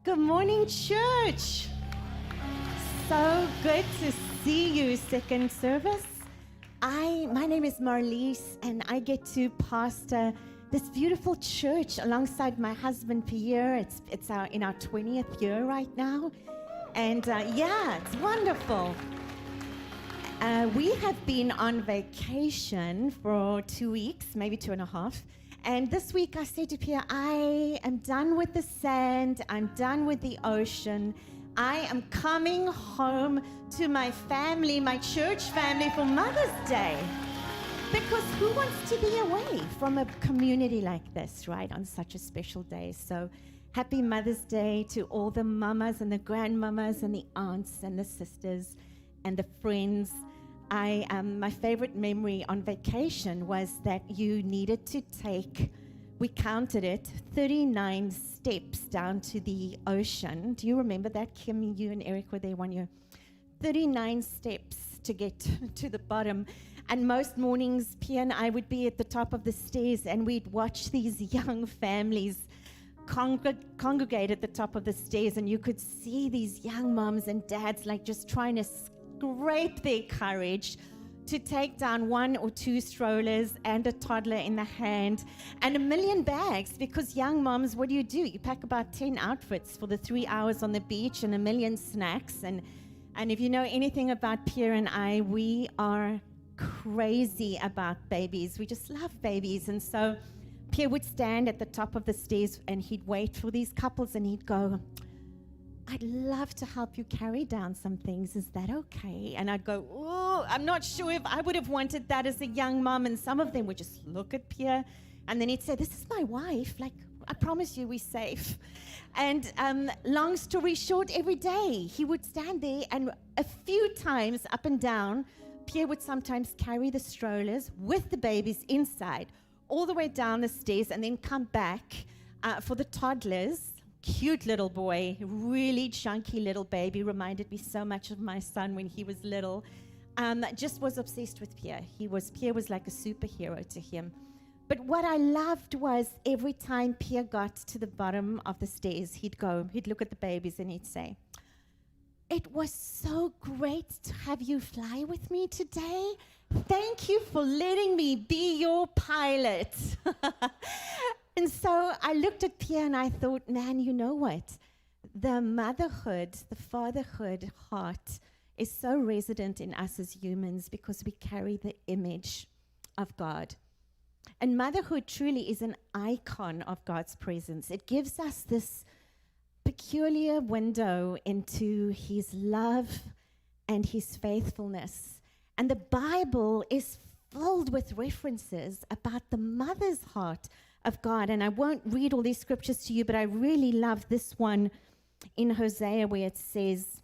Good morning, church. So good to see you, second service. My name is Marlies, and I get to pastor this beautiful church alongside my husband Pierre. It's in our 20th year right now, and it's wonderful. We have been on vacation for 2 weeks, maybe 2.5. And this week I said to Pierre, I am done with the sand. I'm done with the ocean. I am coming home to my family, my church family, for Mother's Day. Because who wants to be away from a community like this, right, on such a special day? So happy Mother's Day to all the mamas and the grandmamas and the aunts and the sisters and the friends. My favorite memory on vacation was that you needed to take, we counted it, 39 steps down to the ocean. Do you remember that, Kim? You and Eric were there one year. 39 steps to get to the bottom. And most mornings, Pia and I would be at the top of the stairs, and we'd watch these young families congregate at the top of the stairs, and you could see these young moms and dads like just trying to scrape their courage to take down 1 or 2 strollers and a toddler in the hand and 1 million bags, because young moms, what do? You pack about 10 outfits for the 3 hours on the beach and 1 million snacks. And if you know anything about Pierre and I, we are crazy about babies. We just love babies. And so Pierre would stand at the top of the stairs and he'd wait for these couples and he'd go, I'd love to help you carry down some things. Is that okay? And I'd go, oh, I'm not sure if I would have wanted that as a young mom. And some of them would just look at Pierre. And then he'd say, this is my wife. Like, I promise you we're safe. And long story short, every day he would stand there, and a few times up and down, Pierre would sometimes carry the strollers with the babies inside all the way down the stairs and then come back for the toddlers. Cute little boy, really chunky little baby, reminded me so much of my son when he was little. Just was obsessed with Pierre. Pierre was like a superhero to him. But what I loved was every time Pierre got to the bottom of the stairs, he'd look at the babies and he'd say, it was so great to have you fly with me today. Thank you for letting me be your pilot. And so I looked at Pierre and I thought, man, you know what? The motherhood, the fatherhood heart is so resident in us as humans because we carry the image of God. And motherhood truly is an icon of God's presence. It gives us this peculiar window into his love and his faithfulness. And the Bible is filled with references about the mother's heart of God. And I won't read all these scriptures to you, but I really love this one in Hosea where it says,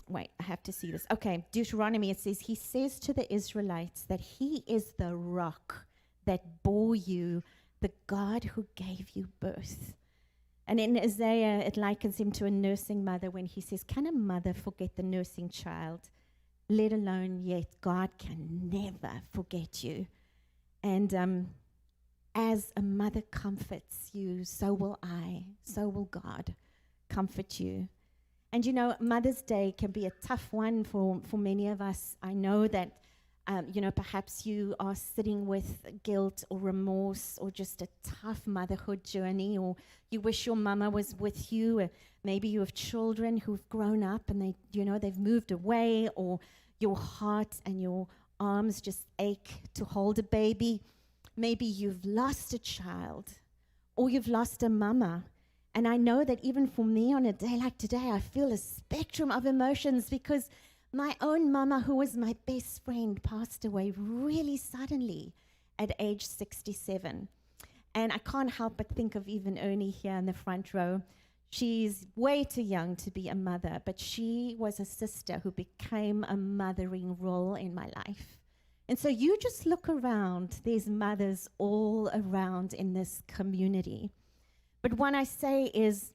wait, I have to see this. Okay, Deuteronomy, it says, he says to the Israelites that he is the rock that bore you, the God who gave you birth. And in Isaiah, it likens him to a nursing mother when he says, can a mother forget the nursing child? Let alone yet God can never forget you. And as a mother comforts you, so will God comfort you. And you know, Mother's Day can be a tough one for many of us. I know that, perhaps you are sitting with guilt or remorse or just a tough motherhood journey, or you wish your mama was with you. Or maybe you have children who've grown up and they've moved away, or your heart and your arms just ache to hold a baby. Maybe you've lost a child or you've lost a mama. And I know that even for me on a day like today, I feel a spectrum of emotions because my own mama, who was my best friend, passed away really suddenly at age 67. And I can't help but think of even Ernie here in the front row. She's way too young to be a mother, but she was a sister who became a mothering role in my life. And so you just look around, there's mothers all around in this community. But what I say is,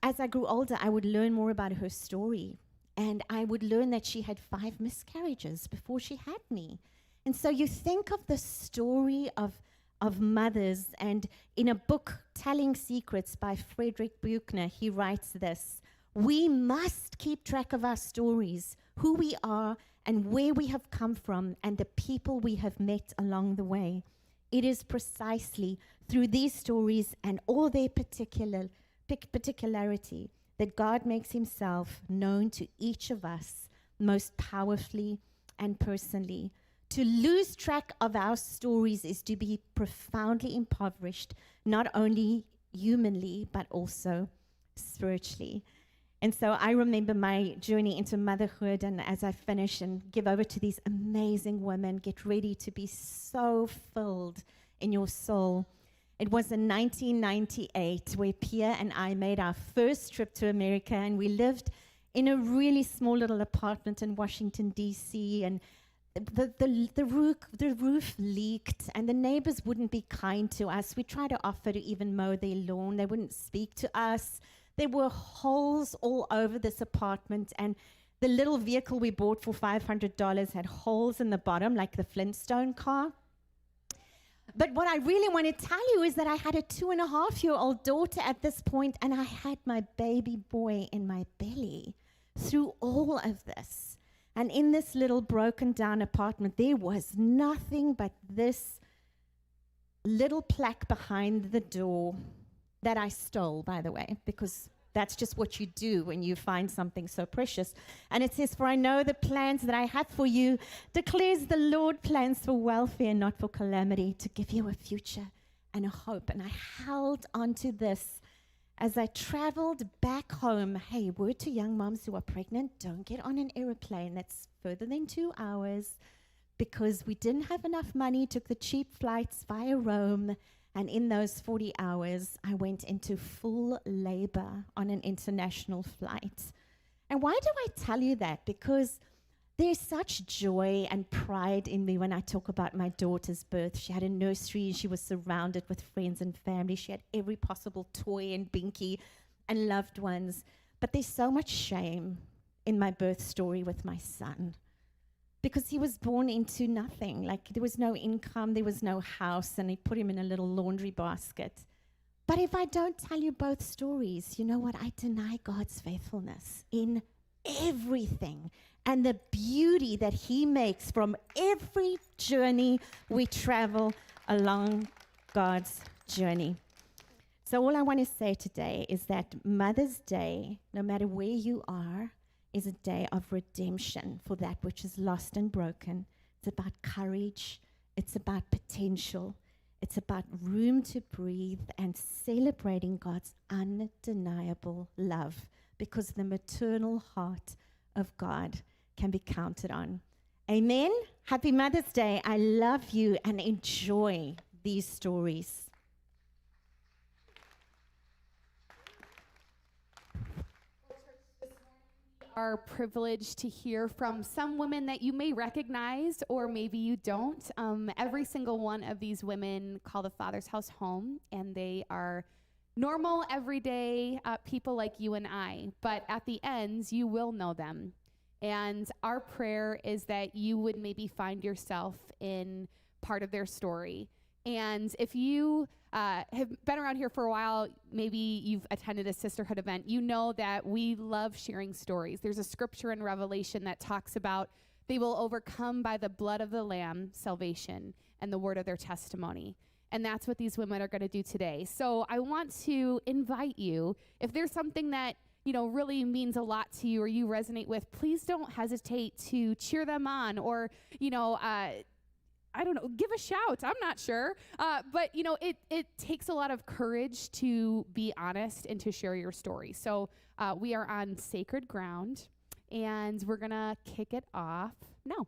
as I grew older, I would learn more about her story. And I would learn that she had 5 miscarriages before she had me. And so you think of the story of of mothers. And in a book, Telling Secrets by Frederick Buechner, he writes this: we must keep track of our stories, who we are and where we have come from, and the people we have met along the way. It is precisely through these stories and all their particularity that God makes himself known to each of us most powerfully and personally. To lose track of our stories is to be profoundly impoverished, not only humanly, but also spiritually. And so I remember my journey into motherhood, and as I finish and give over to these amazing women, get ready to be so filled in your soul. It was in 1998 where Pia and I made our first trip to America, and we lived in a really small little apartment in Washington, D.C., and the roof leaked, and the neighbors wouldn't be kind to us. We tried to offer to even mow their lawn. They wouldn't speak to us. There were holes all over this apartment, and the little vehicle we bought for $500 had holes in the bottom, like the Flintstone car. But what I really want to tell you is that I had a 2.5-year-old daughter at this point, and I had my baby boy in my belly through all of this. And in this little broken down apartment, there was nothing but this little plaque behind the door that I stole, by the way, because that's just what you do when you find something so precious. And it says, "For I know the plans that I have for you, declares the Lord, plans for welfare, not for calamity, to give you a future and a hope." And I held onto this as I traveled back home. Hey, word to young moms who are pregnant, don't get on an airplane that's further than 2 hours, because we didn't have enough money, took the cheap flights via Rome. And in those 40 hours, I went into full labor on an international flight. And why do I tell you that? Because there's such joy and pride in me when I talk about my daughter's birth. She had a nursery. She was surrounded with friends and family. She had every possible toy and binky and loved ones. But there's so much shame in my birth story with my son, because he was born into nothing. Like, there was no income, there was no house, and he put him in a little laundry basket. But if I don't tell you both stories, you know what? I deny God's faithfulness in everything and the beauty that he makes from every journey we travel along God's journey. So all I want to say today is that Mother's Day, no matter where you are, is a day of redemption for that which is lost and broken. It's about courage. It's about potential. It's about room to breathe and celebrating God's undeniable love, because the maternal heart of God can be counted on. Amen. Happy Mother's Day. I love you, and enjoy these stories. Are privileged to hear from some women that you may recognize, or maybe you don't. Every single one of these women call the Father's House home, and they are normal, everyday people like you and I. But at the ends, you will know them. And our prayer is that you would maybe find yourself in part of their story. And if you have been around here for a while, maybe you've attended a sisterhood event, you know that we love sharing stories. There's a scripture in Revelation that talks about they will overcome by the blood of the Lamb, salvation, and the word of their testimony. And that's what these women are going to do today. So I want to invite you, if there's something that really means a lot to you or you resonate with, please don't hesitate to cheer them on, or, I don't know, give a shout. I'm not sure. But it takes a lot of courage to be honest and to share your story. So we are on sacred ground, and we're going to kick it off now.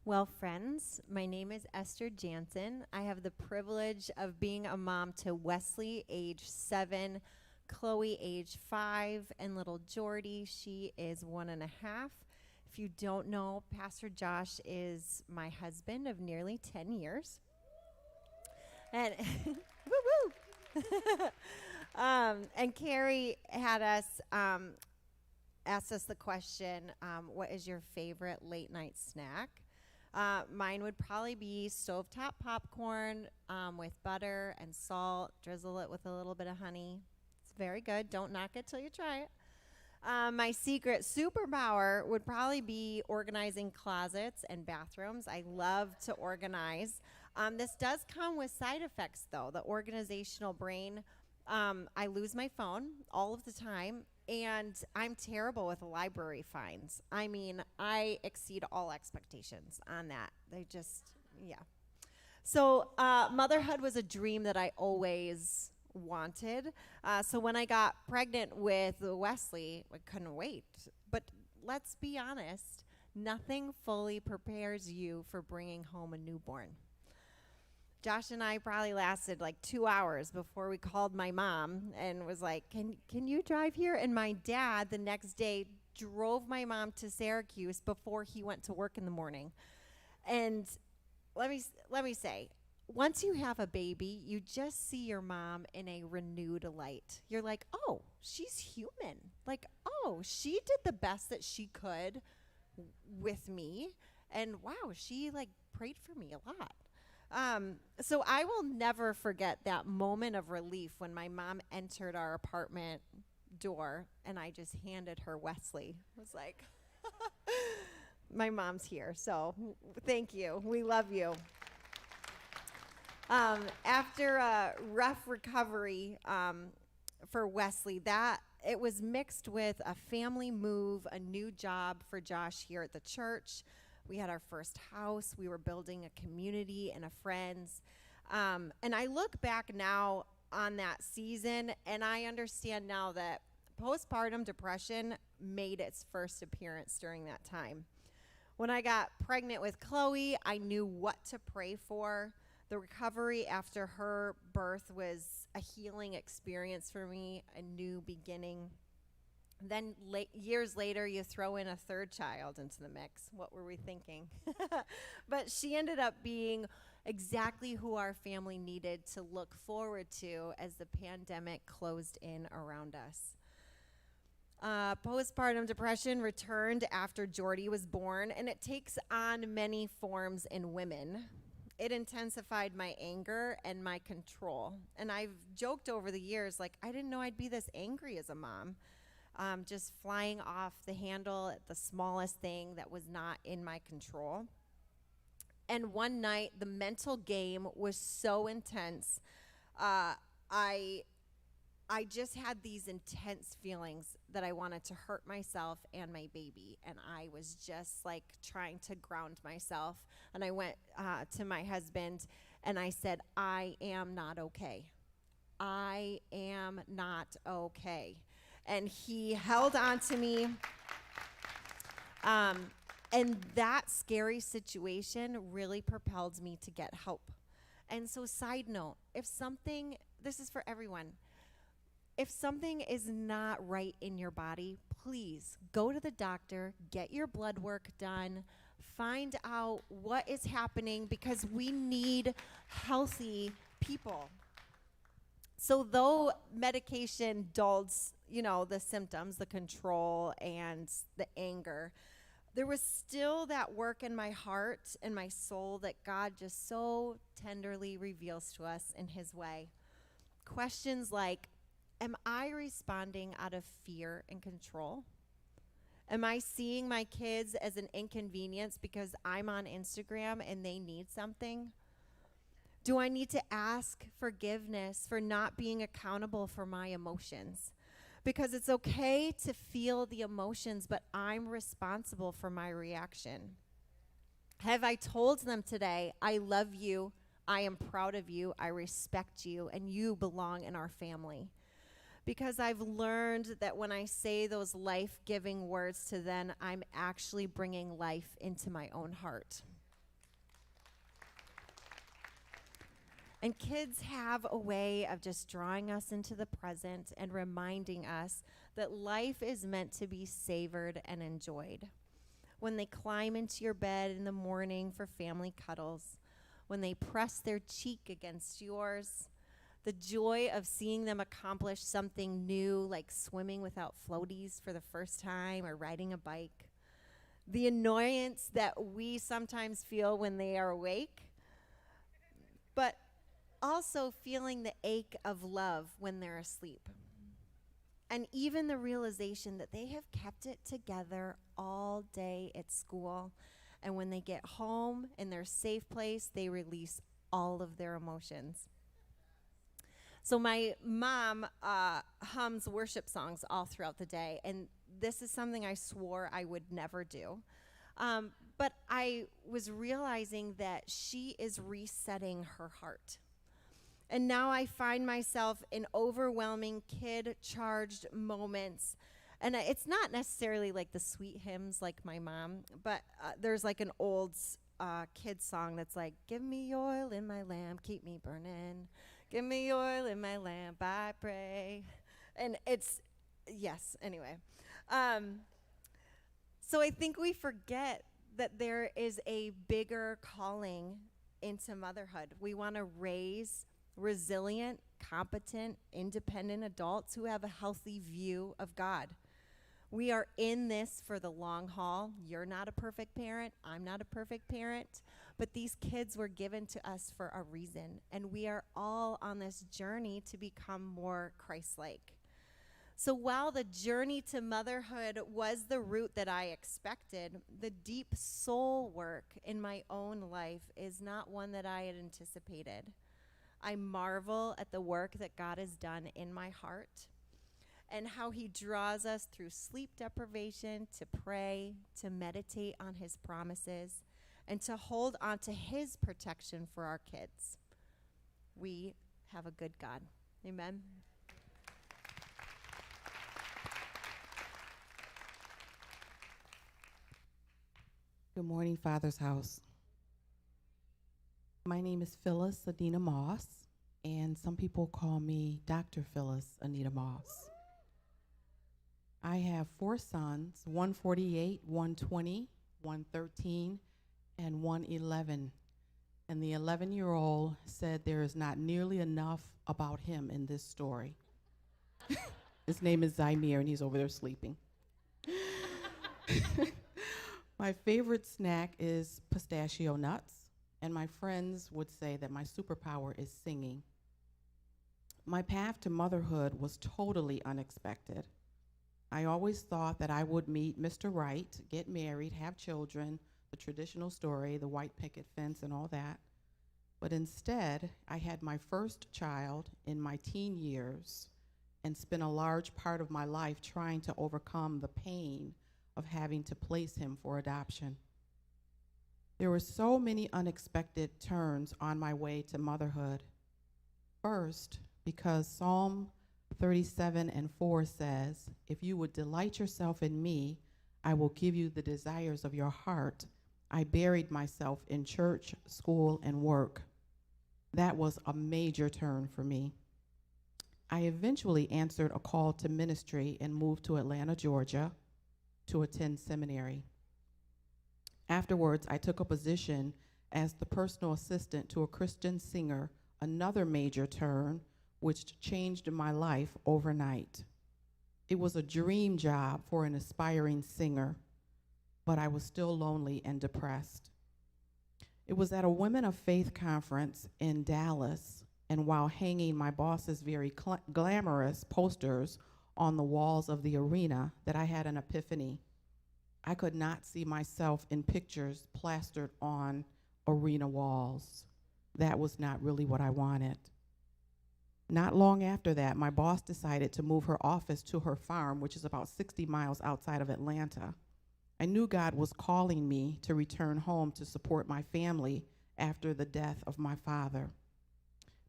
Well, friends, my name is Esther Jansen. I have the privilege of being a mom to Wesley, age 7, Chloe, age 5, and little Jordy. She is 1.5. If you don't know, Pastor Josh is my husband of nearly 10 years. And woo woo. And Carrie had us asked us the question, what is your favorite late night snack? Mine would probably be stovetop popcorn with butter and salt. Drizzle it with a little bit of honey. It's very good. Don't knock it till you try it. My secret superpower would probably be organizing closets and bathrooms. I love to organize. This does come with side effects, though. The organizational brain, I lose my phone all of the time, and I'm terrible with library finds. I mean, I exceed all expectations on that. They just, yeah. So motherhood was a dream that I always wanted. So when I got pregnant with Wesley, I couldn't wait. But let's be honest, nothing fully prepares you for bringing home a newborn. Josh and I probably lasted like 2 hours before we called my mom and was like, can you drive here? And my dad the next day drove my mom to Syracuse before he went to work in the morning. And let me say, once you have a baby, you just see your mom in a renewed light. You're like, oh, she's human. Like, oh, she did the best that she could with me. And wow, she like prayed for me a lot. So I will never forget that moment of relief when my mom entered our apartment door and I just handed her Wesley. I was like, my mom's here, so thank you. We love you. After a rough recovery for Wesley, that it was mixed with a family move, a new job for Josh here at the church. We had our first house. We were building a community and a friends. And I look back now on that season, and I understand now that postpartum depression made its first appearance during that time. When I got pregnant with Chloe, I knew what to pray for. The recovery after her birth was a healing experience for me, a new beginning. Then years later, you throw in a third child into the mix. What were we thinking? But she ended up being exactly who our family needed to look forward to as the pandemic closed in around us. Postpartum depression returned after Jordy was born, and it takes on many forms in women. It intensified my anger and my control. And I've joked over the years, like, I didn't know I'd be this angry as a mom. Just flying off the handle at the smallest thing that was not in my control. And one night, the mental game was so intense. I just had these intense feelings that I wanted to hurt myself and my baby. And I was just like trying to ground myself. And I went to my husband and I said, I am not okay. I am not okay. And he held on to me. And that scary situation really propelled me to get help. And so, side note, this is for everyone. If something is not right in your body, please go to the doctor, get your blood work done, find out what is happening, because we need healthy people. So though medication dulls, the symptoms, the control and the anger, there was still that work in my heart and my soul that God just so tenderly reveals to us in his way. Questions like, am I responding out of fear and control? Am I seeing my kids as an inconvenience because I'm on Instagram and they need something? Do I need to ask forgiveness for not being accountable for my emotions? Because it's okay to feel the emotions, but I'm responsible for my reaction. Have I told them today, I love you, I am proud of you, I respect you, and you belong in our family? Because I've learned that when I say those life-giving words to them, I'm actually bringing life into my own heart. And kids have a way of just drawing us into the present and reminding us that life is meant to be savored and enjoyed. When they climb into your bed in the morning for family cuddles, when they press their cheek against yours, the joy of seeing them accomplish something new, like swimming without floaties for the first time or riding a bike. the annoyance that we sometimes feel when they are awake, but also feeling the ache of love when they're asleep. And even the realization that they have kept it together all day at school. And when they get home in their safe place, they release all of their emotions. So my mom hums worship songs all throughout the day, and this is something I swore I would never do. But I was realizing that she is resetting her heart. And now I find myself in overwhelming kid-charged moments. And it's not necessarily like the sweet hymns like my mom, but there's like an old kid song that's like, give me oil in my lamp, keep me burning. Give me oil in my lamp, I pray. And it's, yes, anyway. So I think we forget that there is a bigger calling into motherhood. We want to raise resilient, competent, independent adults who have a healthy view of God. We are in this for the long haul. You're not a perfect parent. I'm not a perfect parent. But these kids were given to us for a reason. And we are all on this journey to become more Christ-like. So while the journey to motherhood was the route that I expected, the deep soul work in my own life is not one that I had anticipated. I marvel at the work that God has done in my heart and how he draws us through sleep deprivation to pray, to meditate on his promises, and to hold on to his protection for our kids. We have a good God. Amen. Good morning, Father's House. My name is Phyllis Adina Moss, and some people call me Dr. Phyllis Anita Moss. I have 4 sons, 148, 120, 113, and 111. And the 11-year-old said there is not nearly enough about him in this story. His name is Zymir, and he's over there sleeping. My favorite snack is pistachio nuts, and my friends would say that my superpower is singing. My path to motherhood was totally unexpected. I always thought that I would meet Mr. Right, get married, have children, the traditional story, the white picket fence and all that. But instead, I had my first child in my teen years and spent a large part of my life trying to overcome the pain of having to place him for adoption. There were so many unexpected turns on my way to motherhood. First, because Psalm 37:4 says, if you would delight yourself in me, I will give you the desires of your heart. I buried myself in church, school, and work. That was a major turn for me. I eventually answered a call to ministry and moved to Atlanta, Georgia, to attend seminary. Afterwards, I took a position as the personal assistant to a Christian singer, another major turn, which changed my life overnight. It was a dream job for an aspiring singer, but I was still lonely and depressed. It was at a Women of Faith conference in Dallas, and while hanging my boss's very glamorous posters on the walls of the arena, that I had an epiphany. I could not see myself in pictures plastered on arena walls. That was not really what I wanted. Not long after that, my boss decided to move her office to her farm, which is about 60 miles outside of Atlanta. I knew God was calling me to return home to support my family after the death of my father.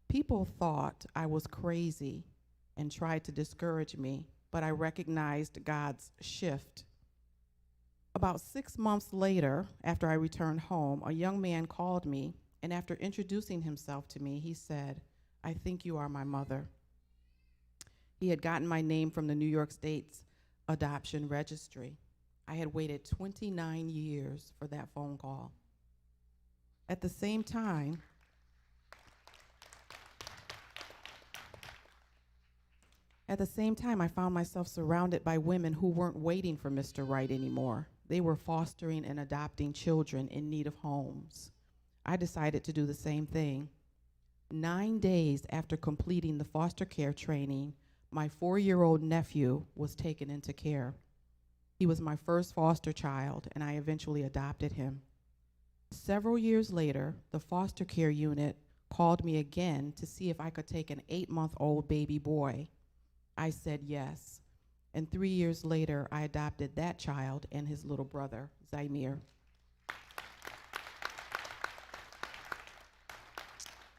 People thought I was crazy and tried to discourage me, but I recognized God's shift. About 6 months later, after I returned home, a young man called me, and after introducing himself to me, he said, I think you are my mother. He had gotten my name from the New York State's adoption registry. I had waited 29 years for that phone call. At the same time, I found myself surrounded by women who weren't waiting for Mr. Right anymore. they were fostering and adopting children in need of homes. I decided to do the same thing. 9 days after completing the foster care training, my 4-year-old nephew was taken into care. He was my first foster child, and I eventually adopted him. Several years later, the foster care unit called me again to see if I could take an 8-month-old baby boy. I said yes, and 3 years later, I adopted that child and his little brother, Zymir.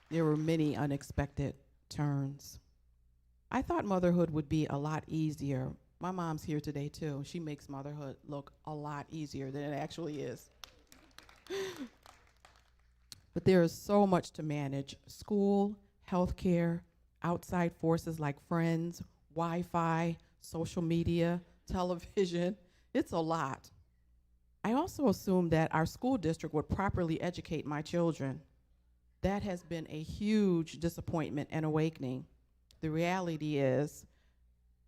There were many unexpected turns. I thought motherhood would be a lot easier. My mom's here today too. She makes motherhood look a lot easier than it actually is. But there is so much to manage: school, healthcare, outside forces like friends, Wi-Fi, social media, television. It's a lot. I also assumed that our school district would properly educate my children. That has been a huge disappointment and awakening. The reality is,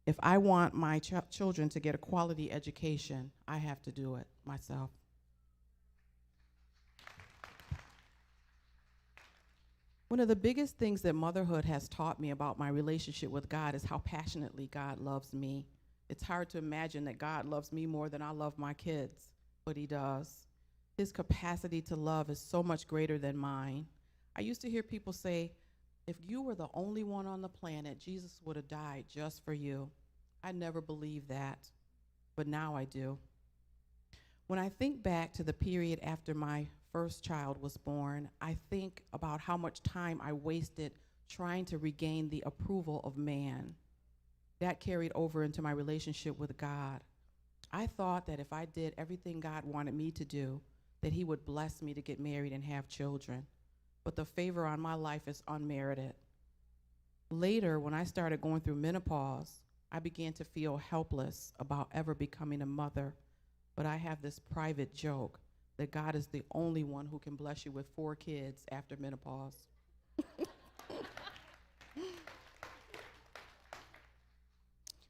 if I want my children to get a quality education, I have to do it myself. One of the biggest things that motherhood has taught me about my relationship with God is how passionately God loves me. It's hard to imagine that God loves me more than I love my kids, but he does. His capacity to love is so much greater than mine. I used to hear people say, if you were the only one on the planet, Jesus would have died just for you. I never believed that, but now I do. When I think back to the period after my first child was born, I think about how much time I wasted trying to regain the approval of man. That carried over into my relationship with God. I thought that if I did everything God wanted me to do, that he would bless me to get married and have children. But the favor on my life is unmerited. Later, when I started going through menopause, I began to feel helpless about ever becoming a mother. But I have this private joke that God is the only one who can bless you with 4 kids after menopause.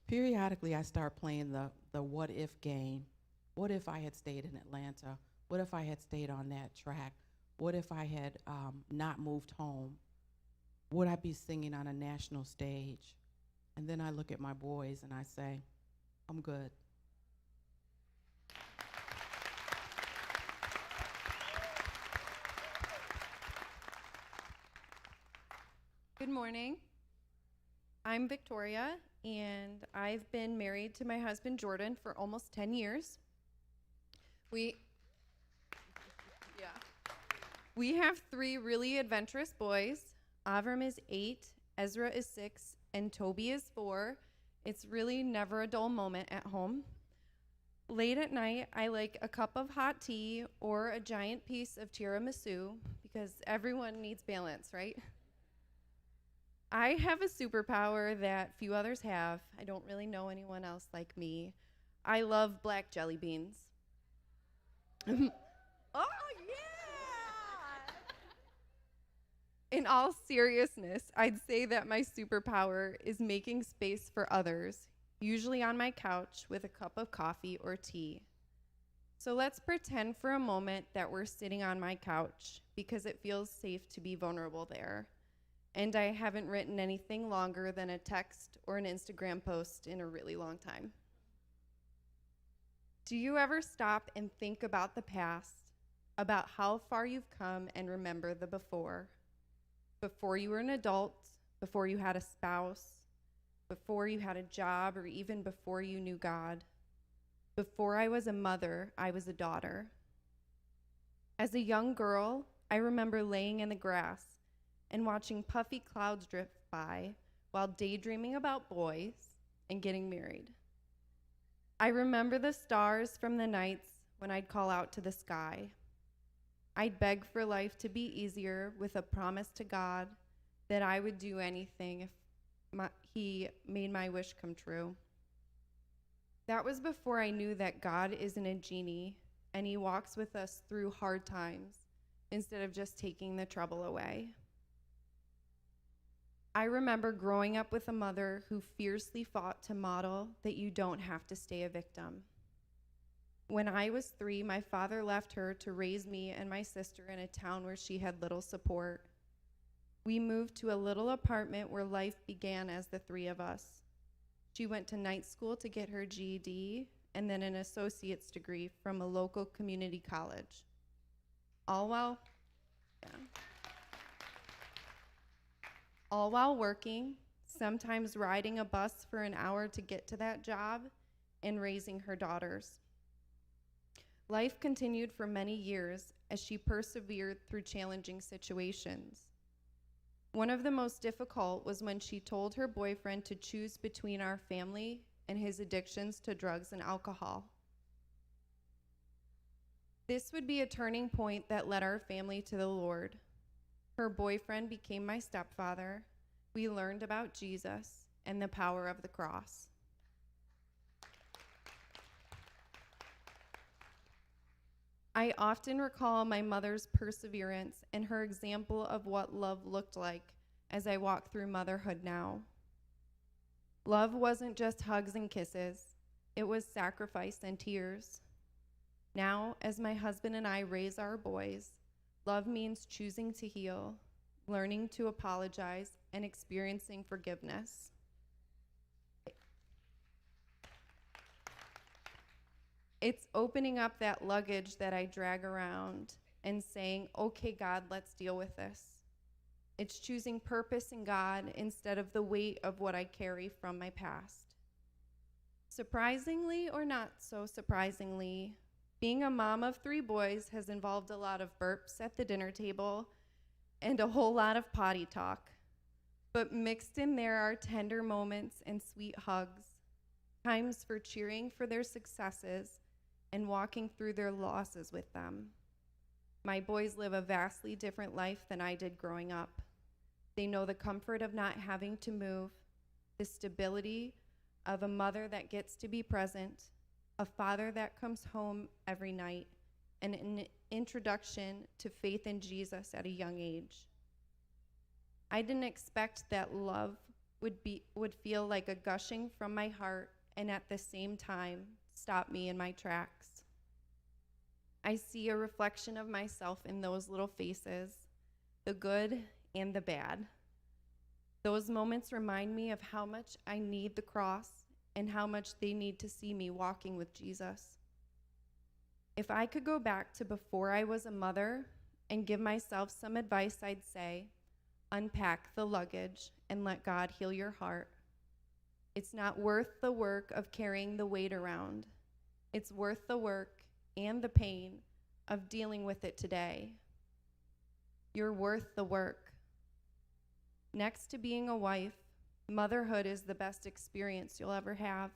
Periodically, I start playing the what if game. What if I had stayed in Atlanta? What if I had stayed on that track? What if I had not moved home? Would I be singing on a national stage? And then I look at my boys and I say, I'm good. Good morning. I'm Victoria, and I've been married to my husband Jordan for almost 10 years. We have 3 really adventurous boys. Avram is 8, Ezra is 6, and Toby is 4. It's really never a dull moment at home. Late at night, I like a cup of hot tea or a giant piece of tiramisu because everyone needs balance, right? I have a superpower that few others have. I don't really know anyone else like me. I love black jelly beans. Oh, yeah! In all seriousness, I'd say that my superpower is making space for others, usually on my couch with a cup of coffee or tea. So let's pretend for a moment that we're sitting on my couch because it feels safe to be vulnerable there. And I haven't written anything longer than a text or an Instagram post in a really long time. Do you ever stop and think about the past, about how far you've come and remember the before? Before you were an adult, before you had a spouse, before you had a job, or even before you knew God. Before I was a mother, I was a daughter. As a young girl, I remember laying in the grass and watching puffy clouds drift by while daydreaming about boys and getting married. I remember the stars from the nights when I'd call out to the sky. I'd beg for life to be easier with a promise to God that I would do anything if he made my wish come true. That was before I knew that God isn't a genie and he walks with us through hard times instead of just taking the trouble away. I remember growing up with a mother who fiercely fought to model that you don't have to stay a victim. When I was 3, my father left her to raise me and my sister in a town where she had little support. We moved to a little apartment where life began as the 3 of us. She went to night school to get her GED and then an associate's degree from a local community college. All while working, sometimes riding a bus for an hour to get to that job, and raising her daughters. Life continued for many years as she persevered through challenging situations. One of the most difficult was when she told her boyfriend to choose between our family and his addictions to drugs and alcohol. This would be a turning point that led our family to the Lord. Her boyfriend became my stepfather. We learned about Jesus and the power of the cross. I often recall my mother's perseverance and her example of what love looked like as I walk through motherhood now. Love wasn't just hugs and kisses, it was sacrifice and tears. Now, as my husband and I raise our boys, love means choosing to heal, learning to apologize, and experiencing forgiveness. It's opening up that luggage that I drag around and saying, okay, God, let's deal with this. It's choosing purpose in God instead of the weight of what I carry from my past. Surprisingly or not so surprisingly, being a mom of 3 boys has involved a lot of burps at the dinner table and a whole lot of potty talk. But mixed in there are tender moments and sweet hugs, times for cheering for their successes and walking through their losses with them. My boys live a vastly different life than I did growing up. They know the comfort of not having to move, the stability of a mother that gets to be present, a father that comes home every night, and an introduction to faith in Jesus at a young age. I didn't expect that love would feel like a gushing from my heart and at the same time stop me in my tracks. I see a reflection of myself in those little faces, the good and the bad. Those moments remind me of how much I need the cross and how much they need to see me walking with Jesus. If I could go back to before I was a mother and give myself some advice, I'd say, unpack the luggage and let God heal your heart. It's not worth the work of carrying the weight around. It's worth the work and the pain of dealing with it today. You're worth the work. Next to being a wife, motherhood is the best experience you'll ever have.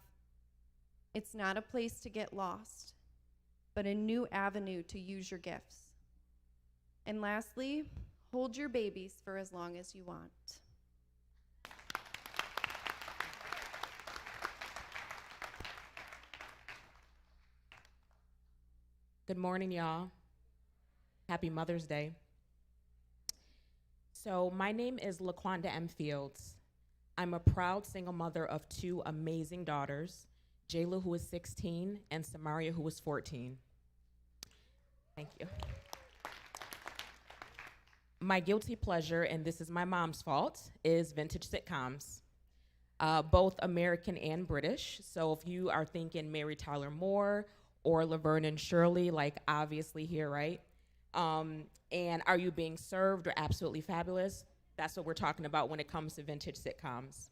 It's not a place to get lost, but a new avenue to use your gifts. And lastly, hold your babies for as long as you want. Good morning, y'all. Happy Mother's Day. So my name is LaQuanda M. Fields. I'm a proud single mother of 2 amazing daughters, Jayla, who is 16, and Samaria, who is 14. Thank you. My guilty pleasure, and this is my mom's fault, is vintage sitcoms, both American and British. So if you are thinking Mary Tyler Moore or Laverne and Shirley, like obviously here, right? And Are You Being Served or Absolutely Fabulous? That's what we're talking about when it comes to vintage sitcoms.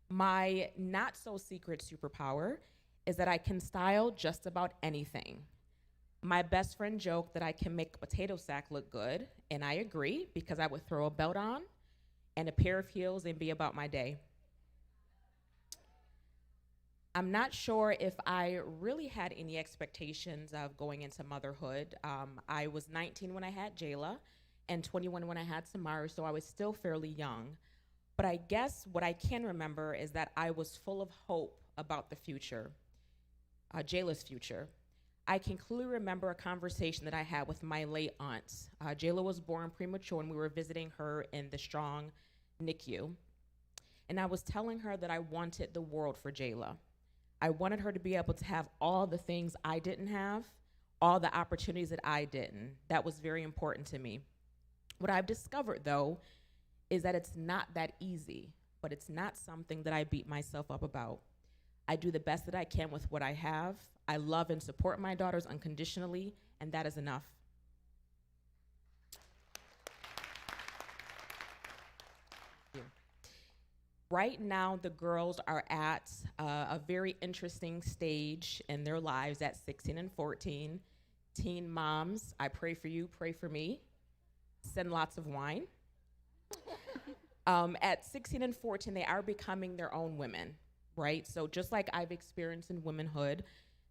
My not so secret superpower is that I can style just about anything. My best friend joked that I can make a potato sack look good, and I agree, because I would throw a belt on and a pair of heels and be about my day. I'm not sure if I really had any expectations of going into motherhood. I was 19 when I had Jayla and 21 when I had Samara, so I was still fairly young. But I guess what I can remember is that I was full of hope about the future, Jayla's future. I can clearly remember a conversation that I had with my late aunt. Jayla was born premature, and we were visiting her in the Strong NICU. And I was telling her that I wanted the world for Jayla. I wanted her to be able to have all the things I didn't have, all the opportunities that I didn't. That was very important to me. What I've discovered, though, is that it's not that easy, but it's not something that I beat myself up about. I do the best that I can with what I have. I love and support my daughters unconditionally, and that is enough. Right now, the girls are at a very interesting stage in their lives at 16 and 14. Teen moms, I pray for you, pray for me. Send lots of wine. At 16 and 14, they are becoming their own women, right? So just like I've experienced in womanhood,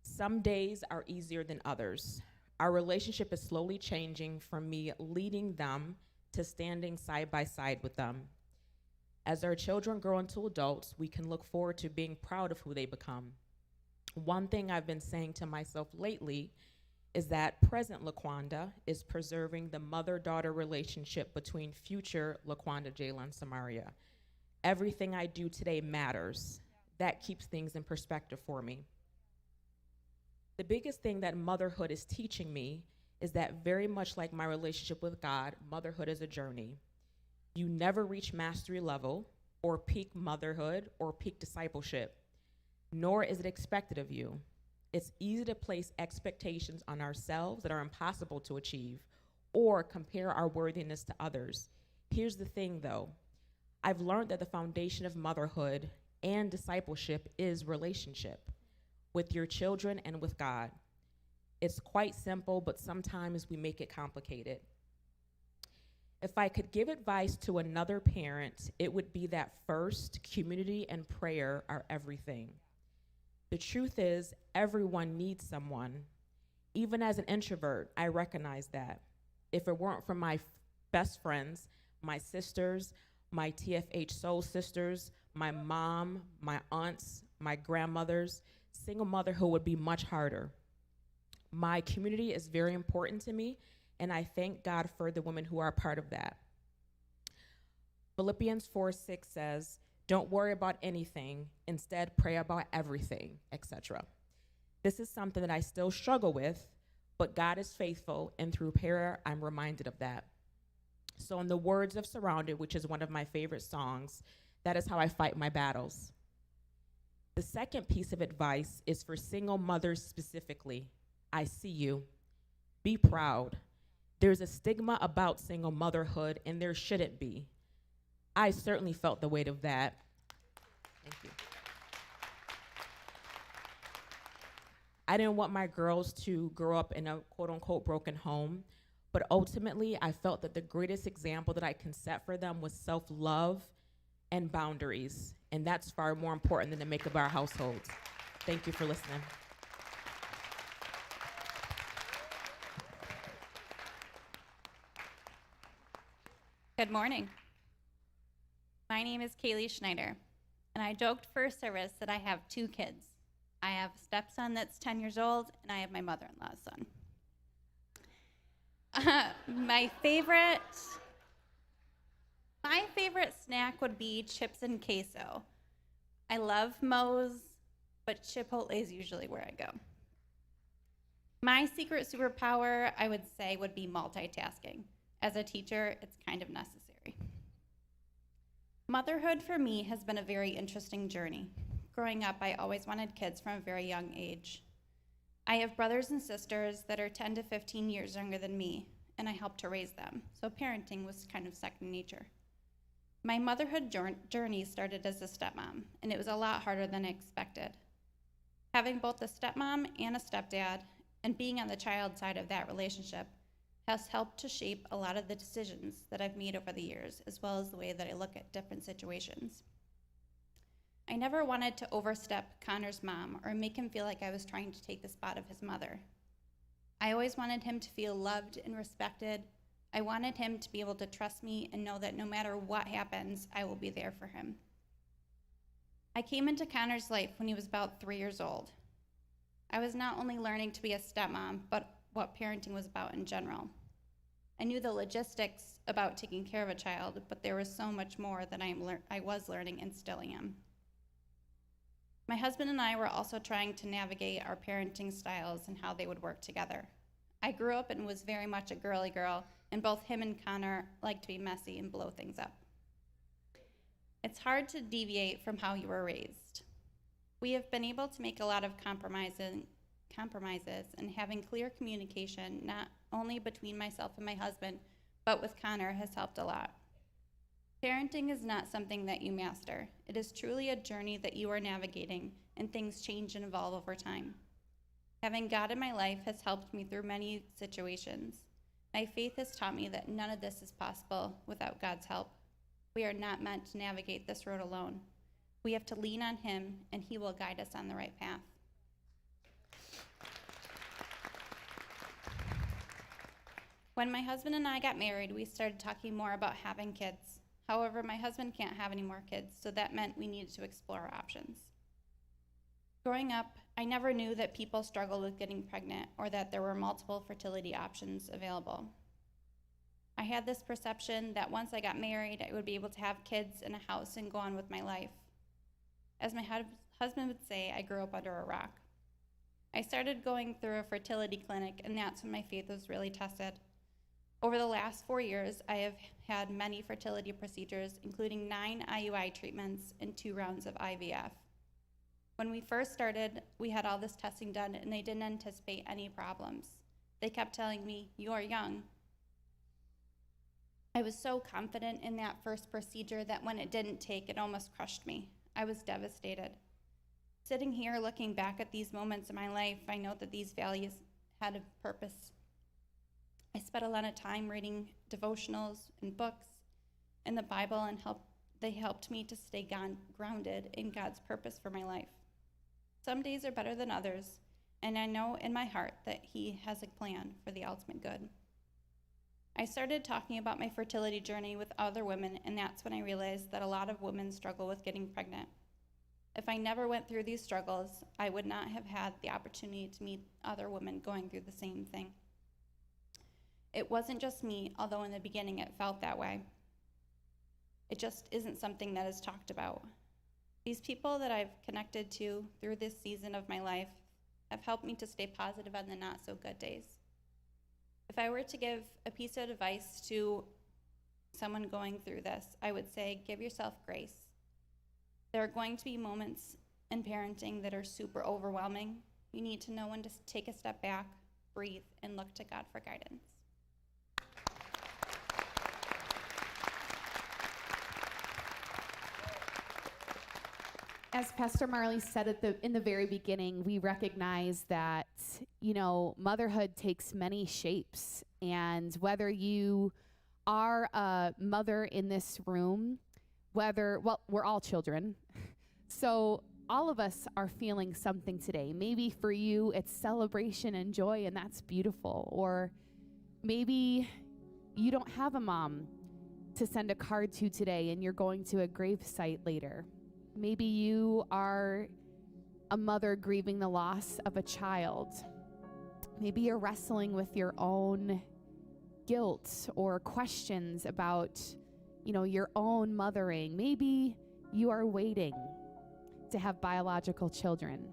some days are easier than others. Our relationship is slowly changing from me leading them to standing side by side with them. As our children grow into adults, we can look forward to being proud of who they become. One thing I've been saying to myself lately is that present LaQuanda is preserving the mother-daughter relationship between future LaQuanda, Jayla, and Samaria. Everything I do today matters. That keeps things in perspective for me. The biggest thing that motherhood is teaching me is that very much like my relationship with God, motherhood is a journey. You never reach mastery level or peak motherhood or peak discipleship, nor is it expected of you. It's easy to place expectations on ourselves that are impossible to achieve or compare our worthiness to others. Here's the thing, though. I've learned that the foundation of motherhood and discipleship is relationship with your children and with God. It's quite simple, but sometimes we make it complicated. If I could give advice to another parent, it would be that first, community and prayer are everything. The truth is, everyone needs someone. Even as an introvert, I recognize that. If it weren't for my best friends, my sisters, my TFH soul sisters, my mom, my aunts, my grandmothers, single motherhood would be much harder. My community is very important to me, and I thank God for the women who are a part of that. Philippians 4:6 says, "Don't worry about anything, instead pray about everything," etc. This is something that I still struggle with, but God is faithful, and through prayer, I'm reminded of that. So in the words of Surrounded, which is one of my favorite songs, that is how I fight my battles. The second piece of advice is for single mothers specifically. I see you. Be proud. There's a stigma about single motherhood, and there shouldn't be. I certainly felt the weight of that. Thank you. I didn't want my girls to grow up in a quote-unquote broken home, but ultimately I felt that the greatest example that I can set for them was self-love and boundaries, and that's far more important than the makeup of our households. Thank you for listening. Good morning. My name is Kaylee Schneider, and I joked first service that I have 2 kids. I have a stepson that's 10 years old, and I have my mother-in-law's son. My favorite snack would be chips and queso. I love Moe's, but Chipotle is usually where I go. My secret superpower, I would say, would be multitasking. As a teacher, it's kind of necessary. Motherhood for me has been a very interesting journey. Growing up, I always wanted kids from a very young age. I have brothers and sisters that are 10 to 15 years younger than me, and I helped to raise them, so parenting was kind of second nature. My motherhood journey started as a stepmom, and it was a lot harder than I expected. Having both a stepmom and a stepdad, and being on the child side of that relationship, has helped to shape a lot of the decisions that I've made over the years, as well as the way that I look at different situations. I never wanted to overstep Connor's mom or make him feel like I was trying to take the spot of his mother. I always wanted him to feel loved and respected. I wanted him to be able to trust me and know that no matter what happens, I will be there for him. I came into Connor's life when he was about 3 years old. I was not only learning to be a stepmom, but what parenting was about in general. I knew the logistics about taking care of a child, but there was so much more that I was learning and still am. My husband and I were also trying to navigate our parenting styles and how they would work together. I grew up and was very much a girly girl, and both him and Connor like to be messy and blow things up. It's hard to deviate from how you were raised. We have been able to make a lot of compromises and having clear communication, not only between myself and my husband, but with Connor has helped a lot. Parenting is not something that you master. It is truly a journey that you are navigating, and things change and evolve over time. Having God in my life has helped me through many situations. My faith has taught me that none of this is possible without God's help. We are not meant to navigate this road alone. We have to lean on Him, and He will guide us on the right path. When my husband and I got married, we started talking more about having kids. However, my husband can't have any more kids, so that meant we needed to explore our options. Growing up, I never knew that people struggled with getting pregnant or that there were multiple fertility options available. I had this perception that once I got married, I would be able to have kids in a house and go on with my life. As my husband would say, I grew up under a rock. I started going through a fertility clinic, and that's when my faith was really tested. Over the last 4 years, I have had many fertility procedures, including 9 IUI treatments and 2 rounds of IVF. When we first started, we had all this testing done, and they didn't anticipate any problems. They kept telling me, "You are young." I was so confident in that first procedure that when it didn't take, it almost crushed me. I was devastated. Sitting here looking back at these moments in my life, I know that these values had a purpose. I spent a lot of time reading devotionals and books and the Bible, and they helped me to stay grounded in God's purpose for my life. Some days are better than others, and I know in my heart that He has a plan for the ultimate good. I started talking about my fertility journey with other women, and that's when I realized that a lot of women struggle with getting pregnant. If I never went through these struggles, I would not have had the opportunity to meet other women going through the same thing. It wasn't just me, although in the beginning it felt that way. It just isn't something that is talked about. These people that I've connected to through this season of my life have helped me to stay positive on the not so good days. If I were to give a piece of advice to someone going through this, I would say give yourself grace. There are going to be moments in parenting that are super overwhelming. You need to know when to take a step back, breathe, and look to God for guidance. As Pastor Marley said in the very beginning, we recognize that, motherhood takes many shapes. And whether you are a mother in this room, we're all children. So all of us are feeling something today. Maybe for you, it's celebration and joy, and that's beautiful. Or maybe you don't have a mom to send a card to today, and you're going to a grave site later. Maybe you are a mother grieving the loss of a child. Maybe you're wrestling with your own guilt or questions about, your own mothering. Maybe you are waiting to have biological children.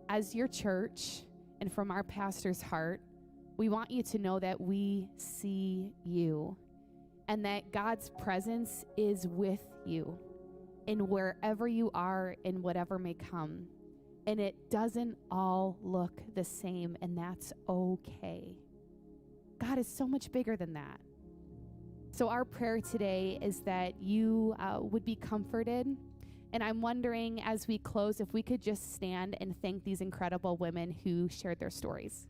As your church, and from our pastor's heart, we want you to know that we see you and that God's presence is with you in wherever you are and whatever may come. And it doesn't all look the same, and that's okay. God is so much bigger than that. So our prayer today is that you would be comforted. And I'm wondering, as we close, if we could just stand and thank these incredible women who shared their stories.